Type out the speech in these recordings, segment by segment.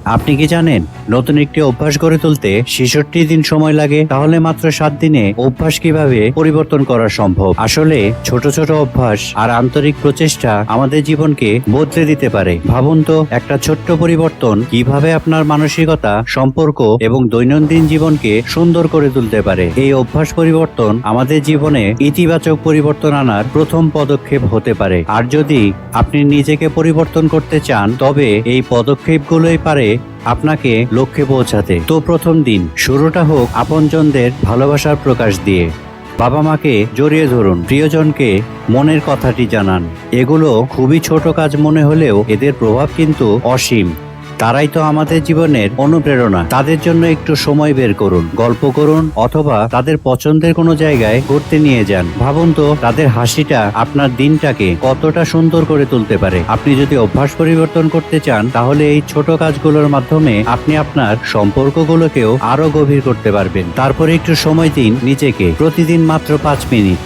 আপনি কি জানেন নতুন একটি অভ্যাস গড়ে তুলতে ৬৬ দিন সময় লাগে? তাহলে মাত্র ৭ দিনে অভ্যাস কিভাবে পরিবর্তন করা সম্ভব? আসলে ছোট ছোট অভ্যাস আর আন্তরিক প্রচেষ্টা আমাদের জীবনকে বদলে দিতে পারে। ভাবুন তো, একটা ছোট্ট পরিবর্তন কিভাবে আপনার মানসিকতা, সম্পর্ক এবং দৈনন্দিন জীবনকে সুন্দর করে তুলতে পারে। এই অভ্যাস পরিবর্তন আমাদের জীবনে ইতিবাচক পরিবর্তন আনার প্রথম পদক্ষেপ হতে পারে। আর যদি আপনি নিজেকে পরিবর্তন করতে চান, তবে এই পদক্ষেপগুলোই পারে আপনাকে লক্ষ্যে পৌঁছাতে। তো প্রথম দিন শুরুটা হোক আপনজনদের ভালোবাসার প্রকাশ দিয়ে। বাবা মাকে জড়িয়ে ধরুন, প্রিয়জনকে মনের কথাটি জানান। এগুলো খুবই ছোট কাজ মনে হলেও এদের প্রভাব কিন্তু অসীম। তারাই তো আমাদের জীবনের অনুপ্রেরণা। তাদের জন্য একটু সময় বের করুন, গল্প করুন অথবা তাদের পছন্দের কোনো জায়গায় ঘুরতে নিয়ে যান। ভাবুন তো, তাদের হাসিটা আপনার দিনটাকে কতটা সুন্দর করে তুলতে পারে। আপনি যদি অভ্যাস পরিবর্তন করতে চান, তাহলে এই ছোট কাজগুলোর মাধ্যমে আপনি আপনার সম্পর্কগুলোকেও আরো গভীর করতে পারবেন। তারপরে একটু সময় দিন নিজেকে, প্রতিদিন মাত্র ৫ মিনিট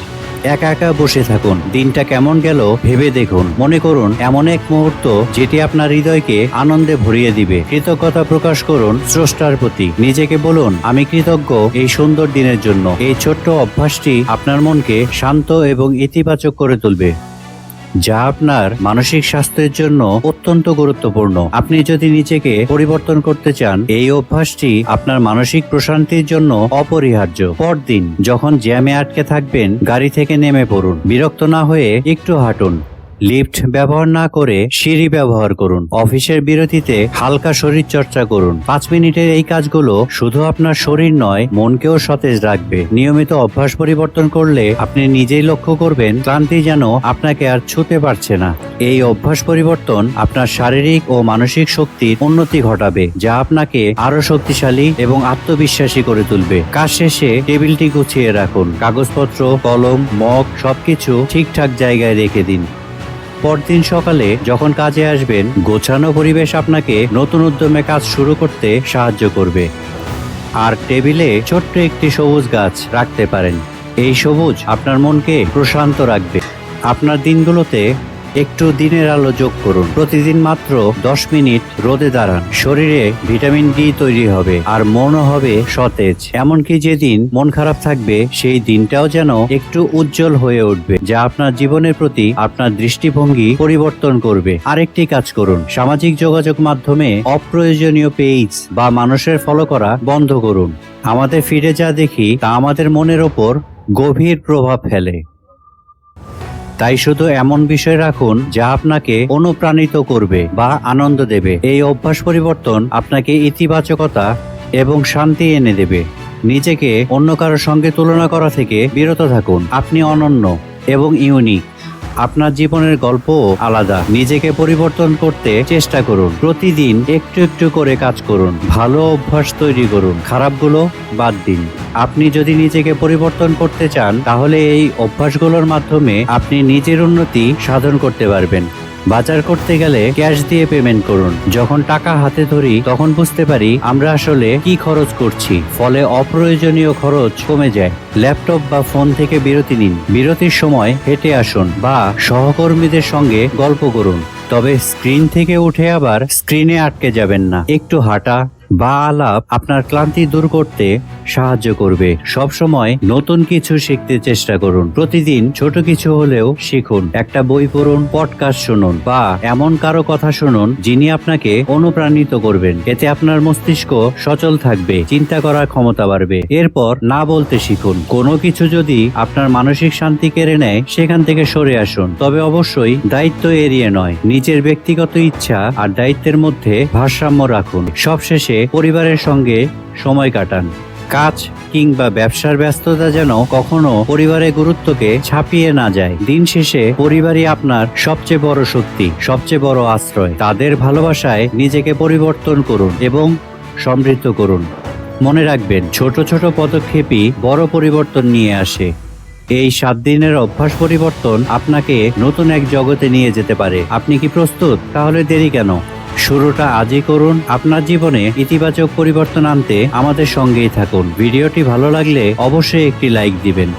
একা একা বসে থাকুন। দিনটা কেমন গেল ভেবে দেখুন। মনে করুন এমন এক মুহূর্ত যেটি আপনার হৃদয়কে আনন্দে ভরিয়ে দিবে। কৃতজ্ঞতা প্রকাশ করুন স্রষ্টার প্রতি। নিজেকে বলুন, আমি কৃতজ্ঞ এই সুন্দর দিনের জন্য। এই ছোট্ট অভ্যাসটি আপনার মনকে শান্ত এবং ইতিবাচক করে তুলবে, যা আপনার মানসিক স্বাস্থ্যের জন্য অত্যন্ত গুরুত্বপূর্ণ। আপনি যদি নিজেকে পরিবর্তন করতে চান, এই অভ্যাসটি আপনার মানসিক প্রশান্তির জন্য অপরিহার্য। পরদিন যখন জ্যামে আটকে থাকবেন, গাড়ি থেকে নেমে পড়ুন। বিরক্ত না হয়ে একটু হাঁটুন। লিফট ব্যবহার না করে সিঁড়ি ব্যবহার করুন। অফিসের বিরতিতে হালকা শরীর চর্চা করুন। ৫ মিনিটের এই কাজগুলো শুধু আপনার শরীর নয়, মনকেও সতেজ রাখবে। নিয়মিত অভ্যাস পরিবর্তন করলে আপনি নিজেই লক্ষ্য করবেন ক্লান্তি যেন আপনাকে আর ছুঁতে পারছে না। এই অভ্যাস পরিবর্তন আপনার শারীরিক ও মানসিক শক্তির উন্নতি ঘটাবে, যা আপনাকে আরো শক্তিশালী এবং আত্মবিশ্বাসী করে তুলবে। কাজ শেষে টেবিলটি গুছিয়ে রাখুন। কাগজপত্র, কলম, মগ সবকিছু ঠিকঠাক জায়গায় রেখে দিন। পরদিন সকালে যখন কাজে আসবেন, গোছানো পরিবেশ আপনাকে নতুন উদ্যমে কাজ শুরু করতে সাহায্য করবে। আর টেবিলে ছোট্ট একটি সবুজ গাছ রাখতে পারেন। এই সবুজ আপনার মনকে প্রশান্ত রাখবে। আপনার দিনগুলোতে একটু দিনের আলো যোগ করুন। প্রতিদিন মাত্র ১০ মিনিট রোদে দাঁড়ান। শরীরে ভিটামিন ডি তৈরি হবে আর মনও হবে সতেজ। এমনকি যেদিন মন খারাপ থাকবে, সেই দিনটাও যেন একটু উজ্জ্বল হয়ে উঠবে, যা আপনার জীবনের প্রতি আপনার দৃষ্টিভঙ্গি পরিবর্তন করবে। আরেকটি কাজ করুন, সামাজিক যোগাযোগ মাধ্যমে অপ্রয়োজনীয় পেজ বা মানুষের ফলো করা বন্ধ করুন। আমাদের ফিরে যা দেখি তা আমাদের মনের ওপর গভীর প্রভাব ফেলে। তাই শুধু এমন বিষয় রাখুন যা আপনাকে অনুপ্রাণিত করবে বা আনন্দ দেবে। এই অভ্যাস পরিবর্তন আপনাকে ইতিবাচকতা এবং শান্তি এনে দেবে। নিজেকে অন্য কারোর সঙ্গে তুলনা করা থেকে বিরত থাকুন। আপনি অনন্য এবং ইউনিক। আপনার জীবনের গল্পও আলাদা। নিজেকে পরিবর্তন করতে চেষ্টা করুন। প্রতিদিন একটু একটু করে কাজ করুন। ভালো অভ্যাস তৈরি করুন, খারাপগুলো বাদ দিন। আপনি যদি নিজেকে পরিবর্তন করতে চান, তাহলে এই অভ্যাসগুলোর মাধ্যমে আপনি নিজের উন্নতি সাধন করতে পারবেন। বাজার করতে গেলে ক্যাশ দিয়ে পেমেন্ট করুন। যখন টাকা হাতে ধরি, তখন বুঝতে পারি আমরা আসলে কি খরচ করছি। ফলে অপ্রয়োজনীয় খরচ কমে যায়। ল্যাপটপ বা ফোন থেকে বিরতি নিন। বিরতির সময় হেঁটে আসুন বা সহকর্মীদের সঙ্গে গল্প করুন। তবে স্ক্রিন থেকে উঠে আবার স্ক্রিনে আটকে যাবেন না। একটু হাঁটা বা আলাপ আপনার ক্লান্তি দূর করতে সাহায্য করবে। সব সময় নতুন কিছু শিখতে চেষ্টা করুন। প্রতিদিন ছোট কিছু হলেও শিখুন। একটা বই পড়ুন, পডকাস্ট শুনুন বা এমন কারো কথা শুনুন যিনি আপনাকে অনুপ্রাণিত করবেন। এতে আপনার মস্তিষ্ক সচল থাকবে, চিন্তা করার ক্ষমতা বাড়বে। এরপর না বলতে শিখুন। কোনো কিছু যদি আপনার মানসিক শান্তি কেড়ে নেয়, সেখান থেকে সরে আসুন। তবে অবশ্যই দায়িত্ব এড়িয়ে নয়। নিজের ব্যক্তিগত ইচ্ছা আর দায়িত্বের মধ্যে ভারসাম্য রাখুন। সবশেষে পরিবারের সঙ্গে সময় কাটান। কাজ কিংবা ব্যবসার ব্যস্ততা যেন কখনো পরিবারের গুরুত্বকে ছাপিয়ে না যায়। দিন শেষে পরিবারই আপনার সবচেয়ে বড় শক্তি, সবচেয়ে বড় আশ্রয়। তাদের ভালোবাসায় নিজেকে পরিবর্তন করুন এবং সমৃদ্ধ করুন। মনে রাখবেন, ছোট ছোট পদক্ষেপই বড় পরিবর্তন নিয়ে আসে। এই ৭ দিনের অভ্যাস পরিবর্তন আপনাকে নতুন এক জগতে নিয়ে যেতে পারে। আপনি কি প্রস্তুত? তাহলে দেরি কেন? শুরুটা আজই করুন। আপনার জীবনে ইতিবাচক পরিবর্তন আনতে আমাদের সঙ্গেই থাকুন। ভিডিওটি ভালো লাগলে অবশ্যই একটি লাইক দিবেন।